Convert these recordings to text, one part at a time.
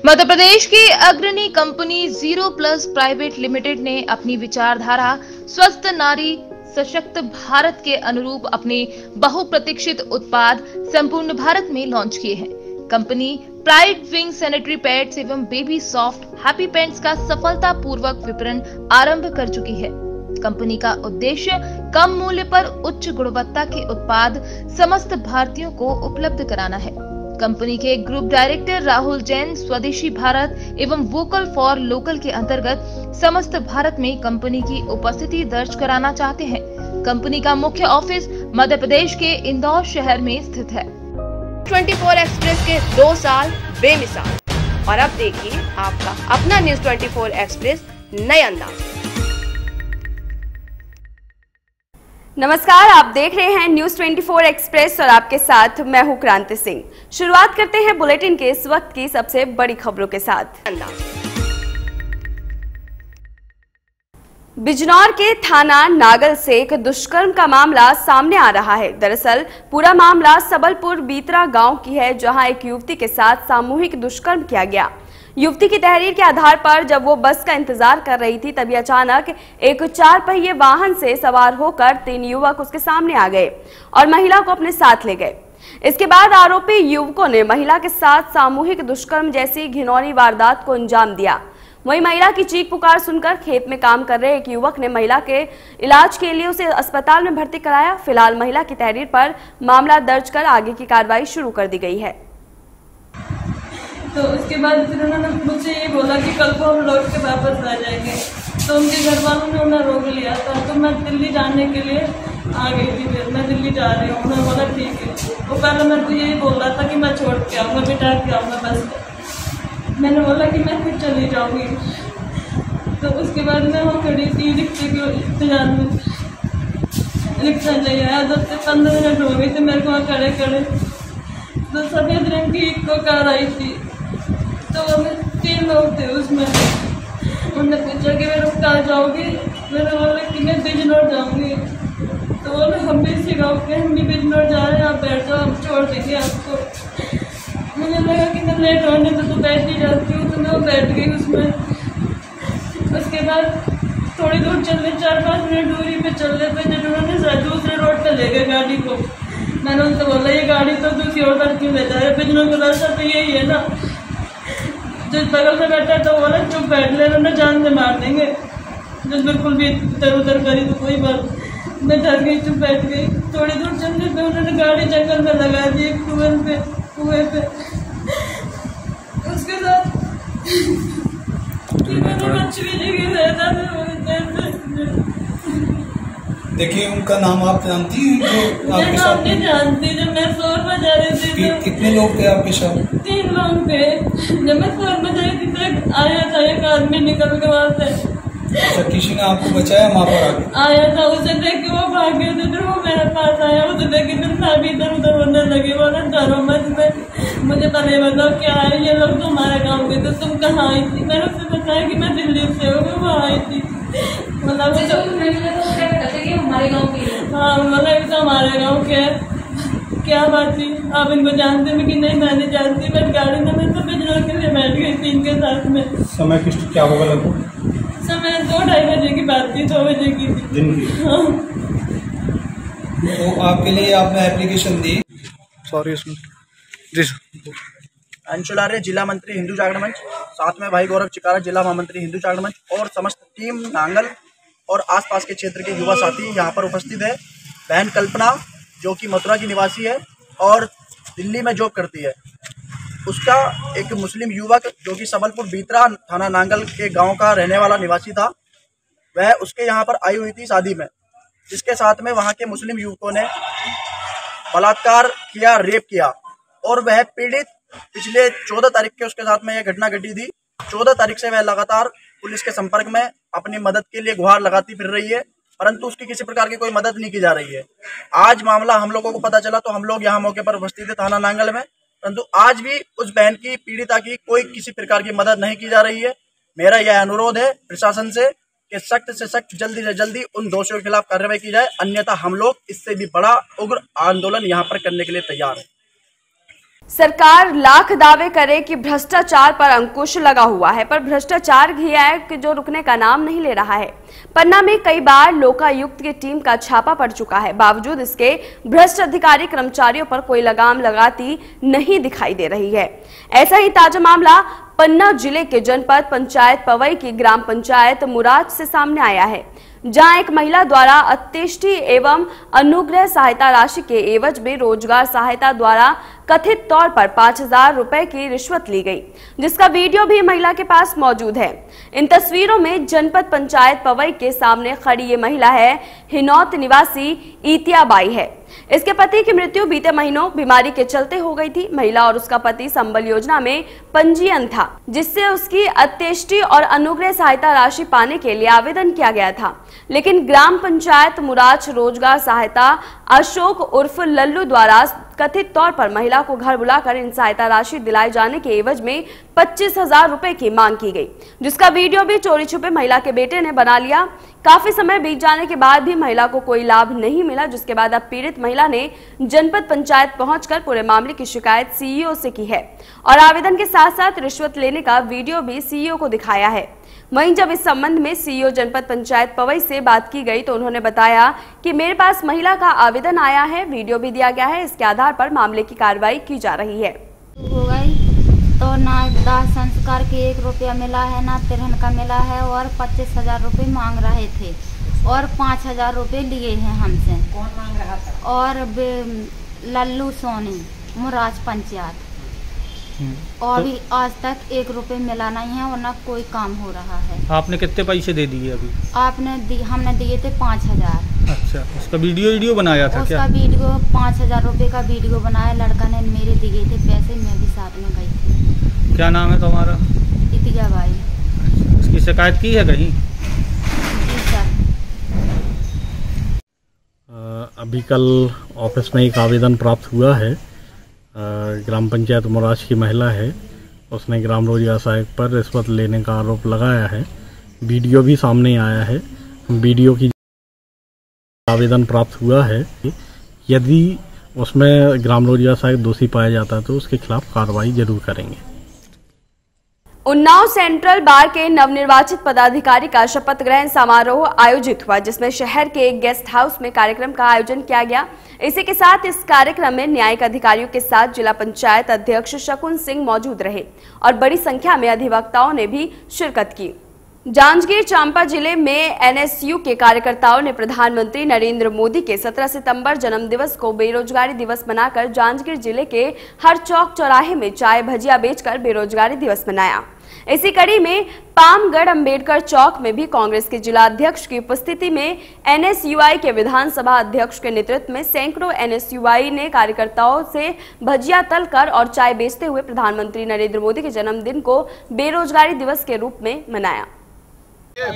मध्य प्रदेश की अग्रणी company zero plus private limited ने अपनी विचारधारा स्वस्थ नारी सशक्त भारत के अनुरूप अपने बहुप्रतीक्षित उत्पाद संपूर्ण भारत में लॉन्च किए हैं। Company pride wing sanitary pads एवं बेबी सॉफ्ट हैप्पी पैंट्स का सफलतापूर्वक विपणन आरंभ कर चुकी है। कंपनी का उद्देश्य कम मूल्य पर उच्च गुणवत्ता के उत्पाद समस्त भारतीयों को उपलब्ध कराना है। कंपनी के ग्रुप डायरेक्टर राहुल जैन स्वदेशी भारत एवं वोकल फॉर लोकल के अंतर्गत समस्त भारत में कंपनी की उपस्थिति दर्ज कराना चाहते हैं। कंपनी का मुख्य ऑफिस मध्य प्रदेश के इंदौर शहर में स्थित है। 24 एक्सप्रेस के 2 साल बेमिसाल, और अब देखिए आपका अपना न्यूज 24 एक्सप्रेस नए अंदाज। नमस्कार, आप देख रहे हैं न्यूज 24 एक्सप्रेस और आपके साथ मैं हूं क्रांति सिंह। शुरुआत करते हैं बुलेटिन के इस वक्त की सबसे बड़ी खबरों के साथ। बिजनौर के थाना नागल से एक दुष्कर्म का मामला सामने आ रहा है। दरअसल पूरा मामला सबलपुर बीतरा गांव की है, जहां एक युवती के साथ सामूहिक दुष्कर्म किया गया। युवती की तहरीर के आधार पर जब वो बस का इंतजार कर रही थी, तभी अचानक एक 4 पहिए वाहन से सवार होकर 3 युवक उसके सामने आ गए और महिला को अपने साथ ले गए। इसके बाद आरोपी युवकों ने महिला के साथ सामूहिक दुष्कर्म जैसी घिनौनी वारदात को अंजाम दिया। वहीं महिला की चीख पुकार सुनकर खेत में काम कर रहे एक युवक ने महिला के इलाज के लिए उसे अस्पताल में भर्ती कराया। फिलहाल महिला की तहरीर पर मामला दर्ज कर आगे की कार्रवाई शुरू कर दी गई है। तो उसके बाद फिर उन्होंने मुझसे ये बोला कि कल को हम लौट के वापस आ जाएंगे। तो उनके घर वालों ने उन्हें रोक लिया था। तो मैं दिल्ली जाने के लिए आ गई थी। फिर मैं दिल्ली जा रही हूँ। उन्होंने बोला ठीक है। वो पहले मेरे को यही बोल रहा था कि मैं छोड़ के आऊँगा, बिठा के आऊँगा बस में। मैंने बोला कि मैं फिर चली जाऊँगी। तो उसके बाद मैं वहाँ खड़ी थी रिक्शे के इंतजार में। रिक्शा नहीं आया। 10 से 15 मिनट हो गए थे मेरे को वहाँ खड़े खड़े। तो सफ़ेद रंग की इको कार आई थी। तो हमें 3 लोग थे उसमें। उन्होंने पूछा कि मैं कहाँ जाऊँगी। मैंने बोला कि मैं बिजनौर जाऊँगी। तो बोले हम भी इसी गाँव के, हम भी बिजनौर जा रहे हैं, आप बैठ जाओ, हम छोड़ देंगे आपको। मुझे लगा कि मैं लेट होने तो बैठ ही जाती हूँ। तो मैं बैठ गई उसमें। उसके बाद थोड़ी दूर चलने 4-5 मिनट दूरी पे चलने पे जब उन्होंने दूसरे रोड पे ले गए गाड़ी को। मैंने उनसे बोला ये गाड़ी तो दूसरी और पर क्यों ले जा रहे, बिजनौर का रास्ता तो यही है ना। जो बगल में बैठा तो बोला चुप बैठ ले, ना जान से मार देंगे। जब बिल्कुल भी इधर उधर करी तो कोई बात, मैं डर गई, चुप बैठ गई। थोड़ी दूर चलने पे उन्होंने गाड़ी जंगल में लगा दी, एक कुएं पे। उसके साथ देखिए, उनका नाम आप जानती हैं? जो आपके साथ नहीं जानती। जब मैं शोर बजा रही थी तो कितने लोग थे आपके साथ? 3 लोग थे। जब मैं शोर बजा रही थी तो आया था एक आदमी निकल के वहां से। अच्छा, किसी ने आपको बचाया? वहाँ पर आया था, उसे देख के वो भाग गए थे। फिर वो मेरे पास आया, उसे देख के फिर मैं भी इधर उधर होने लगी। बोला डरो मत, मुझे पहले बताओ क्या है। ये लोग तो हमारे गाँव के थे, तुम कहाँ आई थी? मैंने उससे बताया कि मैं दिल्ली से हूँ, मैं वहाँ आई थी। मतलब हमारे गाँव की। हाँ, मतलब तो हमारे गाँव के। क्या बात थी, आप इनको जानते हैं कि नहीं? मैंने जानती, बट गाड़ी में मैं तो बिजनौर के लिए बैठ गई थी इनके साथ में। समय क्या होगा लगभग? समय 2-2:30 बजे की बात थी, 2 बजे की थी दिन की। हाँ। तो आपके लिए आपने एप्लीकेशन दी? सॉरी जी सर। अंशुल आर्य, जिला मंत्री हिंदू जागरण मंच, साथ में भाई गौरव चिकारा, जिला महामंत्री हिंदू जागरण मंच, और समस्त टीम नांगल और आसपास के क्षेत्र के युवा साथी यहाँ पर उपस्थित है। बहन कल्पना जो कि मथुरा की निवासी है और दिल्ली में जॉब करती है, उसका एक मुस्लिम युवक जो कि सबलपुर बीतरा थाना नांगल के गांव का रहने वाला निवासी था, वह उसके यहाँ पर आई हुई थी शादी में, जिसके साथ में वहाँ के मुस्लिम युवकों ने बलात्कार किया, रेप किया। और वह पीड़ित पिछले 14 तारीख के उसके साथ में यह घटना घटी थी। 14 तारीख से वह लगातार पुलिस के संपर्क में अपनी मदद के लिए गुहार लगाती फिर रही है, परंतु उसकी किसी प्रकार की कोई मदद नहीं की जा रही है। आज मामला हम लोगों को पता चला तो हम लोग यहाँ मौके पर उपस्थित थे थाना नांगल में, परंतु आज भी उस बहन की, पीड़िता की कोई किसी प्रकार की मदद नहीं की जा रही है। मेरा यह अनुरोध है प्रशासन से कि सख्त से सख्त, जल्दी से जल्दी उन दोषियों के खिलाफ कार्रवाई की जाए, अन्यथा हम लोग इससे भी बड़ा उग्र आंदोलन यहाँ पर करने के लिए तैयार हैं। सरकार लाख दावे करे कि भ्रष्टाचार पर अंकुश लगा हुआ है, पर भ्रष्टाचार ही है कि जो रुकने का नाम नहीं ले रहा है। पन्ना में कई बार लोकायुक्त की टीम का छापा पड़ चुका है, बावजूद इसके भ्रष्ट अधिकारी कर्मचारियों पर कोई लगाम लगाती नहीं दिखाई दे रही है। ऐसा ही ताजा मामला पन्ना जिले के जनपद पंचायत पवई की ग्राम पंचायत मुराज से सामने आया है, जहां एक महिला द्वारा अंत्येष्टि एवं अनुग्रह सहायता राशि के एवज में रोजगार सहायता द्वारा कथित तौर पर 5,000 रुपए की रिश्वत ली गई, जिसका वीडियो भी महिला के पास मौजूद है। इन तस्वीरों में जनपद पंचायत पवई के सामने खड़ी ये महिला है हिनौत निवासी इतिया बाई है। इसके पति की मृत्यु बीते महीनों बीमारी के चलते हो गई थी। महिला और उसका पति संबल योजना में पंजीयन था, जिससे उसकी अंत्येष्टि और अनुग्रह सहायता राशि पाने के लिए आवेदन किया गया था, लेकिन ग्राम पंचायत मुराज रोजगार सहायता अशोक उर्फ लल्लू द्वारा कथित तौर पर महिला को घर बुलाकर इन सहायता राशि दिलाए जाने के एवज में 25,000 रुपए की मांग की गई, जिसका वीडियो भी चोरी छुपे महिला के बेटे ने बना लिया। काफी समय बीत जाने के बाद भी महिला को कोई लाभ नहीं मिला, जिसके बाद अब पीड़ित महिला ने जनपद पंचायत पहुंचकर पूरे मामले की शिकायत सीईओ से की है और आवेदन के साथ साथ रिश्वत लेने का वीडियो भी सीईओ को दिखाया है। वहीं जब इस संबंध में सीईओ जनपद पंचायत पवई से बात की गई तो उन्होंने बताया कि मेरे पास महिला का आवेदन आया है, वीडियो भी दिया गया है, इसके आधार पर मामले की कार्रवाई की जा रही है। हो गई तो ना दाह संस्कार के 1 रुपया मिला है, ना तिरहन का मिला है और 25,000 रुपये मांग रहे थे और 5,000 रुपये लिए हैं हमसे। कौन मांग रहा था? और लल्लू सोनी मुराज पंचायत। और अभी आज तक 1 रुपये मिला नहीं है और ना कोई काम हो रहा है। आपने कितने पैसे दे दिए अभी? हमने दिए थे 5,000। अच्छा, उसका वीडियो बनाया था क्या? उसका वीडियो 5,000 रुपये का वीडियो बनाया, लड़का ने मेरे दिए थे पैसे, मैं भी साथ में गई थी। क्या नाम है तुम्हारा? इतिया बाई। इसकी शिकायत की है कहीं? जी सर। अभी कल ऑफिस में एक आवेदन प्राप्त हुआ है। ग्राम पंचायत मुराज की महिला है, उसने ग्राम रोजगार सहायक पर रिश्वत लेने का आरोप लगाया है। वीडियो भी सामने आया है। वीडियो की आवेदन प्राप्त हुआ है। यदि उसमें ग्राम रोजगार सहायक दोषी पाया जाता है तो उसके खिलाफ कार्रवाई जरूर करेंगे। उन्नाव सेंट्रल बार के नवनिर्वाचित पदाधिकारी का शपथ ग्रहण समारोह आयोजित हुआ, जिसमें शहर के एक गेस्ट हाउस में कार्यक्रम का आयोजन किया गया। इसी के साथ इस कार्यक्रम में न्यायिक अधिकारियों के साथ जिला पंचायत अध्यक्ष शकुन सिंह मौजूद रहे और बड़ी संख्या में अधिवक्ताओं ने भी शिरकत की। जांजगीर चांपा जिले में एनएसयू के कार्यकर्ताओं ने प्रधानमंत्री नरेंद्र मोदी के 17 सितंबर जन्मदिवस को बेरोजगारी दिवस मनाकर जांजगीर जिले के हर चौक चौराहे में चाय भजिया बेचकर बेरोजगारी दिवस मनाया। इसी कड़ी में पामगढ़ अंबेडकर चौक में भी कांग्रेस के जिला अध्यक्ष की उपस्थिति में एनएसयूआई के विधानसभा अध्यक्ष के नेतृत्व में सैकड़ों एनएसयूआई ने कार्यकर्ताओं से भजिया तलकर और चाय बेचते हुए प्रधानमंत्री नरेंद्र मोदी के जन्मदिन को बेरोजगारी दिवस के रूप में मनाया।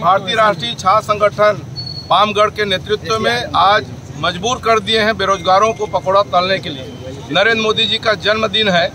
भारतीय राष्ट्रीय छात्र संगठन पामगढ़ के नेतृत्व में आज मजबूर कर दिए हैं बेरोजगारों को पकौड़ा तलने के लिए। नरेंद्र मोदी जी का जन्मदिन है।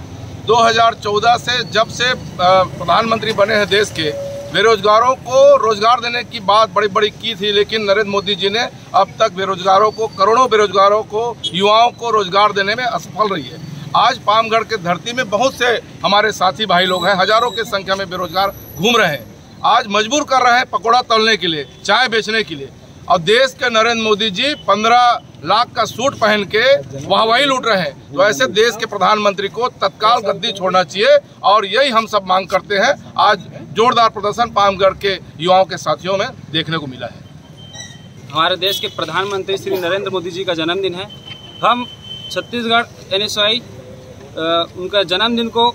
2014 से जब से प्रधानमंत्री बने हैं देश के, बेरोजगारों को रोजगार देने की बात बड़ी बड़ी की थी, लेकिन नरेंद्र मोदी जी ने अब तक बेरोजगारों को, करोड़ों बेरोजगारों को, युवाओं को रोजगार देने में असफल रही है। आज पामगढ़ के धरती में बहुत से हमारे साथी भाई लोग हैं, हजारों की संख्या में बेरोजगार घूम रहे हैं। आज मजबूर कर रहे हैं पकौड़ा तलने के लिए, चाय बेचने के लिए। और देश के नरेंद्र मोदी जी 15 लाख का सूट पहन के वाहवाही लूट रहे हैं। तो ऐसे देश के प्रधानमंत्री को तत्काल गद्दी छोड़ना चाहिए और यही हम सब मांग करते हैं। आज जोरदार प्रदर्शन पामगढ़ के युवाओं के साथियों में देखने को मिला है। हमारे देश के प्रधानमंत्री श्री नरेंद्र मोदी जी का जन्मदिन है। हम छत्तीसगढ़ एनएसयूआई उनका जन्मदिन को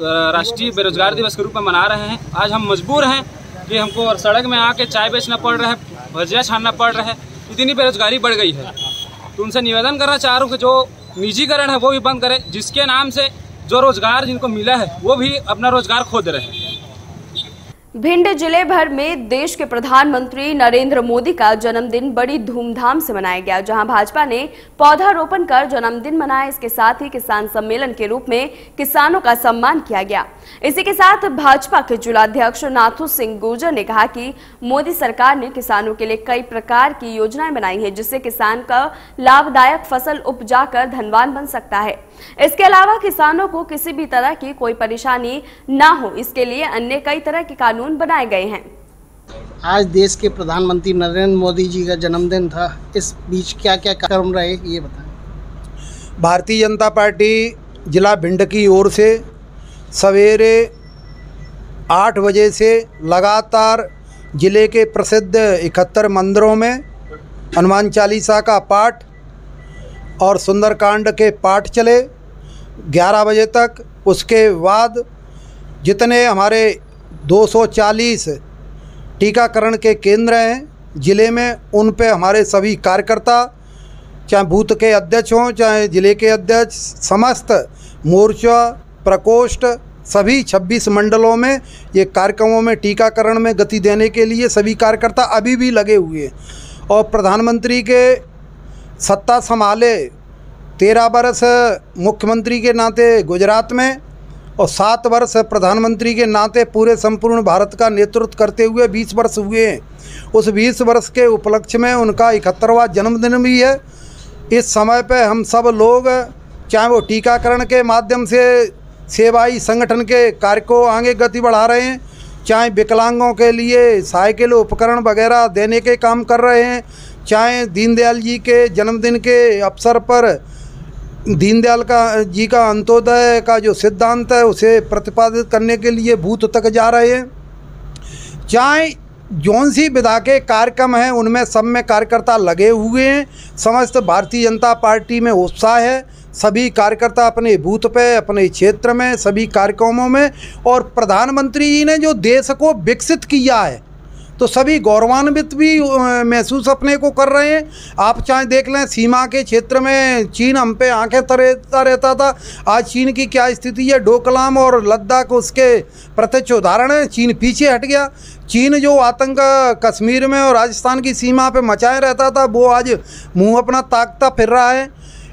राष्ट्रीय बेरोजगार दिवस के रूप में मना रहे हैं। आज हम मजबूर हैं कि हमको सड़क में आके चाय बेचना पड़ रहा है, भजिया छानना पड़ रहा है, इतनी बेरोजगारी बढ़ गई है। तो उनसे निवेदन करना चाह रहा हूँ कि जो निजीकरण है वो भी बंद करें, जिसके नाम से जो रोजगार जिनको मिला है वो भी अपना रोजगार खो दे रहे हैं। भिंड जिले भर में देश के प्रधानमंत्री नरेंद्र मोदी का जन्मदिन बड़ी धूमधाम से मनाया गया, जहां भाजपा ने पौधारोपण कर जन्मदिन मनाया। इसके साथ ही किसान सम्मेलन के रूप में किसानों का सम्मान किया गया। इसी के साथ भाजपा के जिलाध्यक्ष नाथू सिंह गुर्जर ने कहा कि मोदी सरकार ने किसानों के लिए कई प्रकार की योजनाएं बनाई हैं, जिससे किसान का लाभदायक फसल उपजाकर धनवान बन सकता है। इसके अलावा किसानों को किसी भी तरह की कोई परेशानी न हो, इसके लिए अन्य कई तरह के कानून बनाए गए हैं। आज देश के प्रधानमंत्री नरेंद्र मोदी जी का जन्मदिन था, इस बीच क्या क्या कार्यक्रम रहे ये बताएं। भारतीय जनता पार्टी जिला भिंड की ओर से सवेरे 8 बजे से लगातार जिले के प्रसिद्ध 71 मंदिरों में हनुमान चालीसा का पाठ और सुंदरकांड के पाठ चले 11 बजे तक। उसके बाद जितने हमारे 240 टीकाकरण के केंद्र हैं ज़िले में, उन पे हमारे सभी कार्यकर्ता, चाहे बूथ के अध्यक्ष हों चाहे ज़िले के अध्यक्ष, समस्त मोर्चा प्रकोष्ठ सभी 26 मंडलों में ये कार्यक्रमों में टीकाकरण में गति देने के लिए सभी कार्यकर्ता अभी भी लगे हुए हैं। और प्रधानमंत्री के सत्ता संभाले 13 वर्ष मुख्यमंत्री के नाते गुजरात में और 7 वर्ष प्रधानमंत्री के नाते पूरे संपूर्ण भारत का नेतृत्व करते हुए 20 वर्ष हुए हैं। उस 20 वर्ष के उपलक्ष्य में उनका 71वां जन्मदिन भी है। इस समय पे हम सब लोग, चाहे वो टीकाकरण के माध्यम से सेवाई संगठन के कार्य को आगे गति बढ़ा रहे हैं, चाहे विकलांगों के लिए साइकिल उपकरण वगैरह देने के काम कर रहे हैं, चाहे दीनदयाल जी के जन्मदिन के अवसर पर दीनदयाल जी का अंत्योदय का जो सिद्धांत है उसे प्रतिपादित करने के लिए बूथ तक जा रहे हैं, चाहे जौन सी विधा के कार्यक्रम हैं उनमें सब में कार्यकर्ता लगे हुए हैं। समस्त भारतीय जनता पार्टी में उत्साह है, सभी कार्यकर्ता अपने बूथ पे अपने क्षेत्र में सभी कार्यक्रमों में, और प्रधानमंत्री जी ने जो देश को विकसित किया है तो सभी गौरवान्वित भी महसूस अपने को कर रहे हैं। आप चाहे देख लें, सीमा के क्षेत्र में चीन हम पे आंखें तरेता रहता था, आज चीन की क्या स्थिति है। डोकलाम और लद्दाख उसके प्रत्यक्ष उदाहरण है। चीन पीछे हट गया। चीन जो आतंक कश्मीर में और राजस्थान की सीमा पे मचाए रहता था वो आज मुंह अपना ताकता फिर रहा है।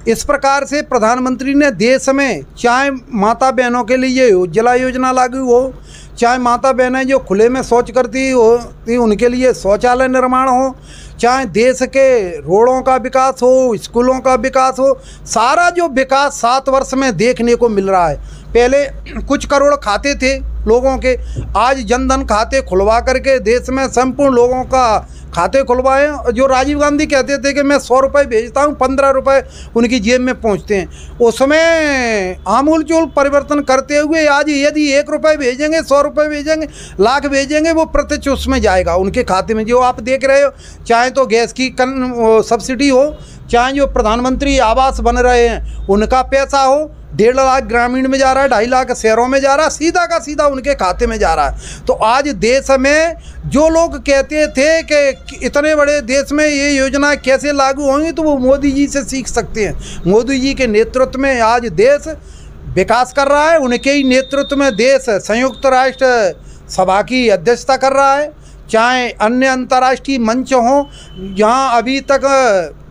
इस प्रकार से प्रधानमंत्री ने देश में चाहे माता बहनों के लिए उज्ज्वला योजना लागू हो, चाहे माता बहनें जो खुले में शौच करती होती उनके लिए शौचालय निर्माण हो, चाहे देश के रोडों का विकास हो, स्कूलों का विकास हो, सारा जो विकास 7 वर्ष में देखने को मिल रहा है। पहले कुछ करोड़ खाते थे लोगों के, आज जनधन खाते खुलवा करके देश में संपूर्ण लोगों का खाते खुलवाए। जो राजीव गांधी कहते थे कि मैं 100 रुपये भेजता हूँ, 15 रुपये उनकी जेब में पहुँचते हैं, उसमें आमूलचूल परिवर्तन करते हुए आज यदि 1 रुपये भेजेंगे, 100 रुपये भेजेंगे, लाख भेजेंगे, वो प्रत्यक्ष उसमें जाएगा उनके खाते में। जो आप देख रहे हो, चाहे तो गैस की सब्सिडी हो, चाहे जो प्रधानमंत्री आवास बन रहे हैं उनका पैसा हो, 1.5 लाख ग्रामीण में जा रहा है, 2.5 लाख शहरों में जा रहा है, सीधा का सीधा उनके खाते में जा रहा है। तो आज देश में जो लोग कहते थे कि इतने बड़े देश में ये योजना कैसे लागू होंगी, तो वो मोदी जी से सीख सकते हैं। मोदी जी के नेतृत्व में आज देश विकास कर रहा है। उनके ही नेतृत्व में देश संयुक्त राष्ट्र सभा की अध्यक्षता कर रहा है, चाहे अन्य अंतर्राष्ट्रीय मंच हों, जहां अभी तक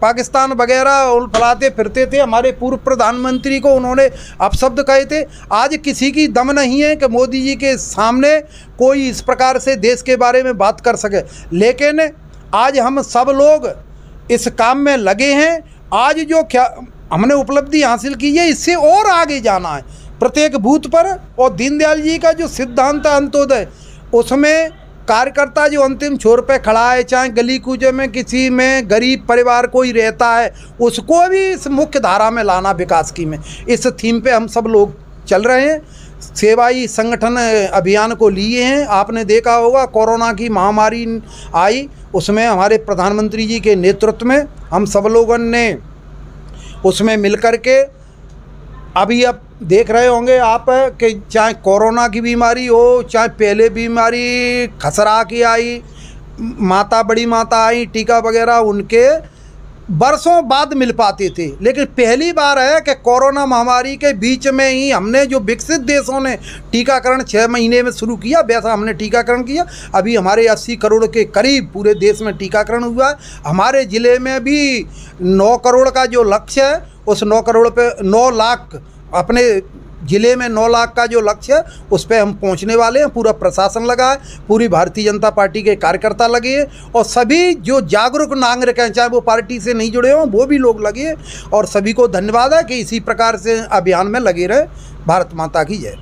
पाकिस्तान वगैरह उलफलाते फिरते थे, हमारे पूर्व प्रधानमंत्री को उन्होंने अपशब्द कहे थे। आज किसी की दम नहीं है कि मोदी जी के सामने कोई इस प्रकार से देश के बारे में बात कर सके। लेकिन आज हम सब लोग इस काम में लगे हैं। आज जो क्या हमने उपलब्धि हासिल की है, इससे और आगे जाना है प्रत्येक बूथ पर। और दीनदयाल जी का जो सिद्धांत अंत्योदय, उसमें कार्यकर्ता जो अंतिम छोर पे खड़ा है, चाहे गली कूचे में किसी में गरीब परिवार कोई रहता है, उसको भी इस मुख्य धारा में लाना विकास की में, इस थीम पे हम सब लोग चल रहे हैं। सेवाई संगठन अभियान को लिए हैं। आपने देखा होगा कोरोना की महामारी आई, उसमें हमारे प्रधानमंत्री जी के नेतृत्व में हम सब लोगों ने उसमें मिल कर के, अभी अब देख रहे होंगे आप कि चाहे कोरोना की बीमारी हो, चाहे पहले बीमारी खसरा की आई, माता बड़ी माता आई, टीका वगैरह उनके वर्षों बाद मिल पाते थे, लेकिन पहली बार है कि कोरोना महामारी के बीच में ही हमने जो विकसित देशों ने टीकाकरण 6 महीने में शुरू किया, वैसा हमने टीकाकरण किया। अभी हमारे 80 करोड़ के करीब पूरे देश में टीकाकरण हुआ है। हमारे ज़िले में भी 9 करोड़ का जो लक्ष्य है, उस 9 करोड़ पे 9 लाख, अपने ज़िले में 9 लाख का जो लक्ष्य है उस पर हम पहुंचने वाले हैं। पूरा प्रशासन लगा है, पूरी भारतीय जनता पार्टी के कार्यकर्ता लगे हैं और सभी जो जागरूक नागरिक हैं, चाहे वो पार्टी से नहीं जुड़े हों, वो भी लोग लगे हैं। और सभी को धन्यवाद है कि इसी प्रकार से अभियान में लगे रहे। भारत माता की जय।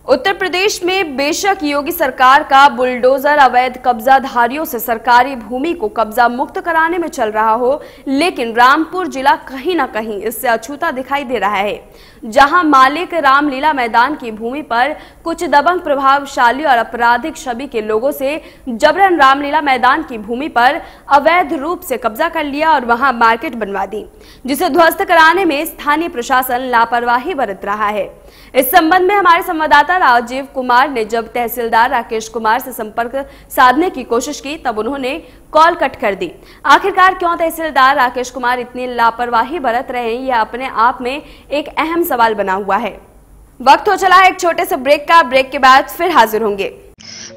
उत्तर प्रदेश में बेशक योगी सरकार का बुलडोजर अवैध कब्जाधारियों से सरकारी भूमि को कब्जा मुक्त कराने में चल रहा हो, लेकिन रामपुर जिला कहीं ना कहीं इससे अछूता दिखाई दे रहा है, जहां मालिक रामलीला मैदान की भूमि पर कुछ दबंग, प्रभावशाली और आपराधिक छवि के लोगों से जबरन रामलीला मैदान की भूमि पर अवैध रूप से कब्जा कर लिया और वहां मार्केट बनवा दी, जिसे ध्वस्त कराने में स्थानीय प्रशासन लापरवाही बरत रहा है। इस संबंध में हमारे संवाददाता राजीव कुमार ने जब तहसीलदार राकेश कुमार से संपर्क साधने की कोशिश की, तब उन्होंने कॉल कट कर दी। आखिरकार क्यों तहसीलदार राकेश कुमार इतनी लापरवाही बरत रहे हैं, यह अपने आप में एक अहम सवाल बना हुआ है। वक्त हो चला है एक छोटे से ब्रेक का। ब्रेक के बाद फिर हाजिर होंगे।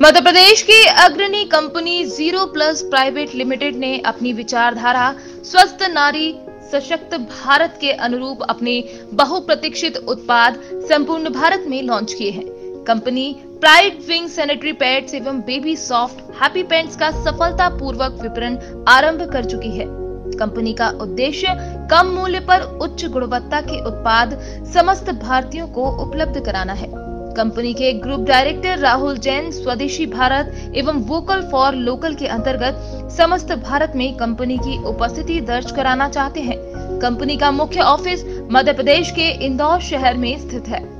मध्य प्रदेश की अग्रणी कंपनी 0+ प्राइवेट लिमिटेड ने अपनी विचारधारा स्वस्थ नारी सशक्त भारत के अनुरूप अपने बहुप्रतीक्षित उत्पाद संपूर्ण भारत में लॉन्च किए हैं। Company pride wing sanitary pads एवं बेबी सॉफ्ट हैप्पी पैंट्स का सफलतापूर्वक विपणन आरंभ कर चुकी है। कंपनी का उद्देश्य कम मूल्य पर उच्च गुणवत्ता के उत्पाद समस्त भारतीयों को उपलब्ध कराना है। कंपनी के ग्रुप डायरेक्टर राहुल जैन स्वदेशी भारत एवं वोकल फॉर लोकल के अंतर्गत समस्त भारत में कंपनी की उपस्थिति दर्ज कराना चाहते हैं। कंपनी का मुख्य ऑफिस मध्य प्रदेश के इंदौर शहर में स्थित है।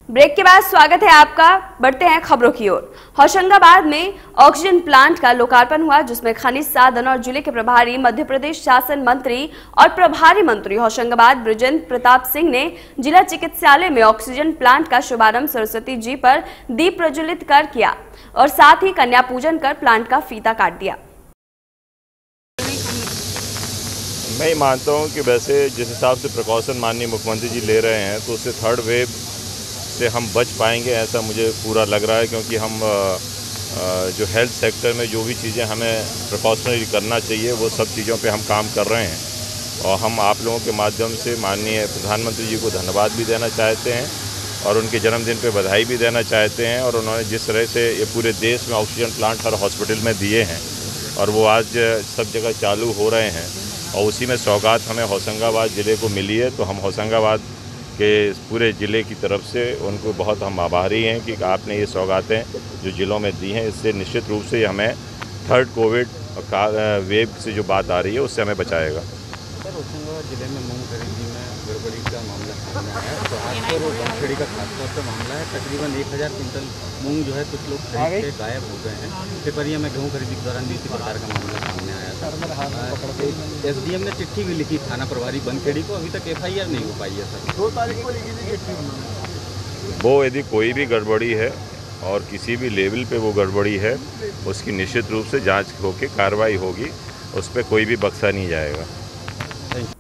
ब्रेक के बाद स्वागत है आपका। बढ़ते हैं खबरों की ओर। होशंगाबाद में ऑक्सीजन प्लांट का लोकार्पण हुआ, जिसमें खनिज साधन और जिले के प्रभारी मध्य प्रदेश शासन मंत्री और प्रभारी मंत्री होशंगाबाद बृजेंद्र प्रताप सिंह ने जिला चिकित्सालय में ऑक्सीजन प्लांट का शुभारंभ सरस्वती जी पर दीप प्रज्वलित कर किया और साथ ही कन्या पूजन कर प्लांट का फीता काट दिया। मैं मानता हूँ कि वैसे जिस हिसाब से प्रिकॉशन माननीय मुख्यमंत्री जी ले रहे हैं, तो उससे थर्ड वेव से हम बच पाएंगे, ऐसा मुझे पूरा लग रहा है। क्योंकि हम जो हेल्थ सेक्टर में जो भी चीज़ें हमें प्रिकॉशनरी करना चाहिए, वो सब चीज़ों पे हम काम कर रहे हैं। और हम आप लोगों के माध्यम से माननीय प्रधानमंत्री जी को धन्यवाद भी देना चाहते हैं और उनके जन्मदिन पे बधाई भी देना चाहते हैं। और उन्होंने जिस तरह से ये पूरे देश में ऑक्सीजन प्लांट हर हॉस्पिटल में दिए हैं और वो आज सब जगह चालू हो रहे हैं, और उसी में सौगात हमें होशंगाबाद ज़िले को मिली है। तो हम होशंगाबाद के पूरे ज़िले की तरफ से उनको बहुत हम आभारी हैं कि आपने ये सौगातें जो ज़िलों में दी हैं, इससे निश्चित रूप से हमें थर्ड कोविड वेव से जो बात आ रही है उससे हमें बचाएगा। सर, होशंगाबाद जिले में मूंग खरीदी में गड़बड़ी का मामला सामने आया है। तो आज पर बमखेड़ी का खासतौर पर मामला है। तकरीबन 1000 क्विंटल मूंग जो है कुछ लोग खरीद के गायब हो गए हैं। पेपरिया में गेहूँ खरीदी के दौरान भी इसी प्रकार का मामला सामने आया था। SDM ने चिट्ठी भी लिखी थाना प्रभारी बनखेड़ी को, अभी तक FIR नहीं हो पाई है सर। 2 तारीख को लिखी थी चिट्ठी। वो यदि कोई भी गड़बड़ी है और किसी भी लेवल पे वो गड़बड़ी है, उसकी निश्चित रूप से जांच होकर कार्रवाई होगी, उस पर कोई भी बख्शा नहीं जाएगा।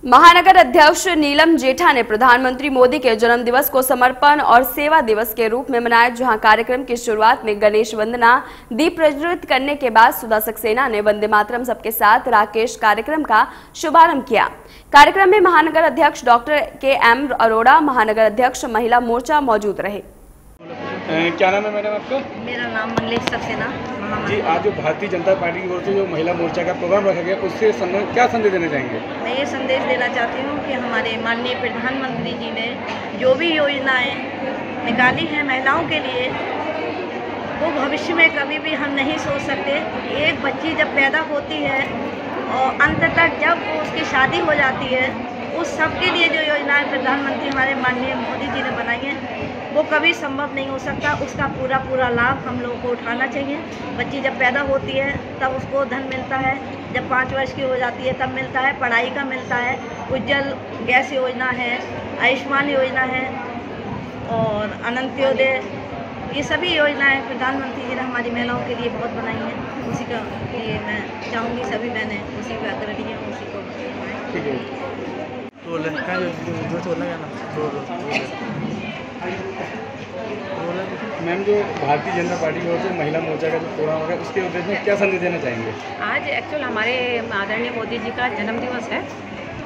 महानगर अध्यक्ष नीलम जेठा ने प्रधानमंत्री मोदी के जन्म दिवस को समर्पण और सेवा दिवस के रूप में मनाया, जहां कार्यक्रम की शुरुआत में गणेश वंदना दीप प्रज्वलित करने के बाद सुधा सक्सेना ने वंदे मातरम सबके साथ राकेश कार्यक्रम का शुभारंभ किया। कार्यक्रम में महानगर अध्यक्ष डॉक्टर KM अरोड़ा, महानगर अध्यक्ष महिला मोर्चा मौजूद रहे। क्या नाम है मैडम आपका? मेरा नाम मनलेश सक्सेना। जी, आज जो भारतीय जनता पार्टी की ओर से जो महिला मोर्चा का प्रोग्राम रखा गया, उससे क्या संदेश देना चाहेंगे? मैं ये संदेश देना चाहती हूँ कि हमारे माननीय प्रधानमंत्री जी ने जो भी योजनाएं निकाली हैं महिलाओं के लिए, वो भविष्य में कभी भी हम नहीं सोच सकते। एक बच्ची जब पैदा होती है और अंत तक जब वो उसकी शादी हो जाती है, उस सब के लिए जो योजनाएं प्रधानमंत्री हमारे माननीय मोदी जी ने बनाई हैं, वो कभी संभव नहीं हो सकता। उसका पूरा लाभ हम लोगों को उठाना चाहिए। बच्ची जब पैदा होती है तब उसको धन मिलता है, जब 5 वर्ष की हो जाती है तब मिलता है, पढ़ाई का मिलता है, उज्जवल गैस योजना है, आयुष्मान योजना है और अनंत्योदय ये सभी योजनाएं प्रधानमंत्री जी ने हमारी महिलाओं के लिए बहुत बनाई हैं, उसी का लिए मैं चाहूँगी सभी बहनें उसी का अग्रणी हैं, उसी को ठीक है। मैम, जो भारतीय जनता पार्टी की ओर से महिला मोर्चा का जो प्रोग्राम होगा उसके उद्देश्य में क्या संदेश देना चाहेंगे? आज एक्चुअल हमारे आदरणीय मोदी जी का जन्मदिवस है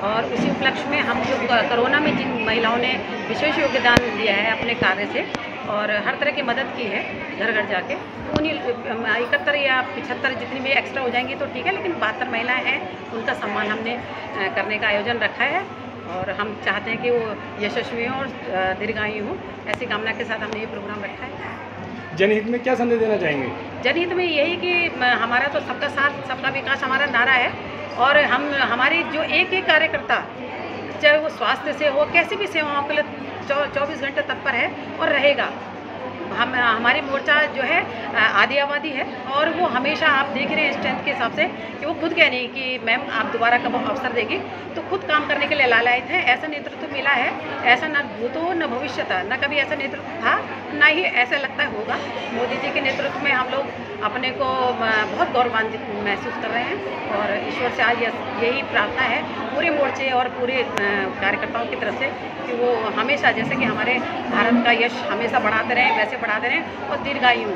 और उसी उपलक्ष्य में हम जो कोरोना में जिन महिलाओं ने विशेष योगदान दिया है अपने कार्य से और हर तरह की मदद की है घर घर जाके, तो उन्हीं 71 या 75 जितनी भी एक्स्ट्रा हो जाएंगी तो ठीक है, लेकिन 72 महिलाएं हैं उनका सम्मान हमने करने का आयोजन रखा है और हम चाहते हैं कि वो यशस्वी हों और दीर्घायु हों, ऐसी कामना के साथ हमने ये प्रोग्राम रखा है। जनहित में क्या संदेश देना चाहेंगे? जनहित में यही कि हमारा तो सबका साथ सबका विकास हमारा नारा है और हम हमारी जो एक कार्यकर्ता चाहे वो स्वास्थ्य से हो कैसी भी सेवाओं के लिए 24 घंटे तत्पर है और रहेगा। हमारी मोर्चा जो है आदि आबादी है और वो हमेशा आप देख रहे हैं स्ट्रेंथ के हिसाब से कि वो खुद कह रही कि मैम आप दोबारा कब अवसर देगी, तो खुद काम करने के लिए लालायित है। ऐसा नेतृत्व मिला है, ऐसा न भूत हो न भविष्य था, न कभी ऐसा नेतृत्व था ना ही ऐसा लगता होगा। मोदी जी के नेतृत्व में हम लोग अपने को बहुत गौरवान्वित महसूस कर रहे हैं और ईश्वर से आज यही प्रार्थना है पूरे मोर्चे और पूरे कार्यकर्ताओं की तरफ से कि वो हमेशा जैसे कि हमारे भारत का यश हमेशा बढ़ाते रहें वैसे बढ़ाते रहें और दीर्घायु।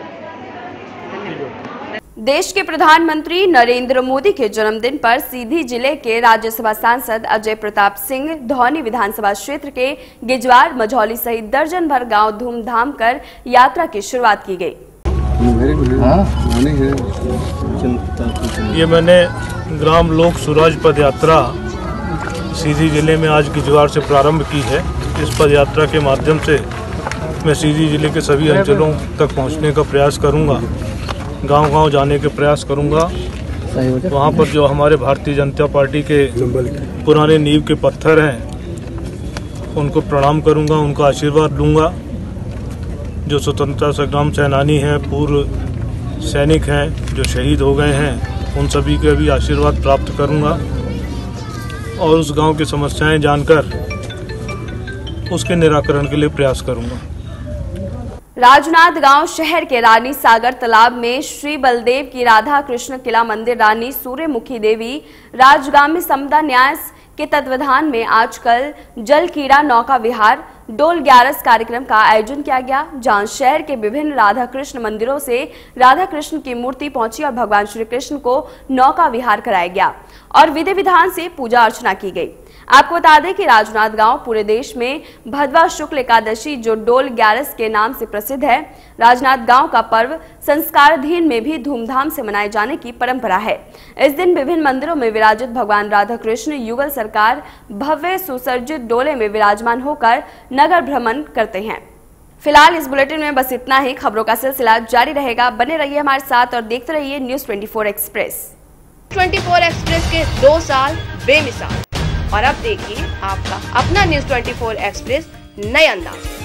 देश के प्रधानमंत्री नरेंद्र मोदी के जन्मदिन पर सीधी जिले के राज्यसभा सांसद अजय प्रताप सिंह धौनी विधानसभा क्षेत्र के गिजवार मझौली सहित दर्जन भर गांव धूमधाम कर यात्रा की शुरुआत की गई। ये मैंने ग्राम लोक सुराज पद यात्रा सीधी जिले में आज गिजवार से प्रारंभ की है। इस पद यात्रा के माध्यम से मैं सीधी जिले के सभी अंचलों तक पहुंचने का प्रयास करूंगा, गांव-गांव जाने के प्रयास करूंगा। वहां पर जो हमारे भारतीय जनता पार्टी के पुराने नींव के पत्थर हैं उनको प्रणाम करूंगा, उनका आशीर्वाद लूंगा। जो स्वतंत्रता संग्राम सेनानी हैं, पूर्व सैनिक हैं जो शहीद हो गए हैं, उन सभी के भी आशीर्वाद प्राप्त करूंगा और उस गांव की समस्याएं जानकर उसके निराकरण के लिए प्रयास करूंगा। राजनांदगांव शहर के रानी सागर तालाब में श्री बलदेव की राधा कृष्ण किला मंदिर रानी सूर्यमुखी देवी राजगामी समता न्यास के तत्वाधान में आजकल जल कीड़ा नौका विहार डोल 11 कार्यक्रम का आयोजन किया गया, जहां शहर के विभिन्न राधा कृष्ण मंदिरों से राधा कृष्ण की मूर्ति पहुंची और भगवान श्री कृष्ण को नौका विहार कराया गया और विधि विधान से पूजा अर्चना की गई। आपको बता दें कि राजनांदगांव पूरे देश में भदवा शुक्ल एकादशी जो डोल 11 के नाम से प्रसिद्ध है, राजनांदगांव का पर्व संस्काराधीन में भी धूमधाम से मनाए जाने की परंपरा है। इस दिन विभिन्न मंदिरों में विराजित भगवान राधा कृष्ण युगल सरकार भव्य सुसज्जित डोले में विराजमान होकर नगर भ्रमण करते हैं। फिलहाल इस बुलेटिन में बस इतना ही। खबरों का सिलसिला जारी रहेगा, बने रहिए हमारे साथ और देखते रहिए न्यूज़ 24 एक्सप्रेस। 24 एक्सप्रेस के 2 साल बेमिसाल और अब देखिए आपका अपना न्यूज़ 24 एक्सप्रेस नए अंदाज।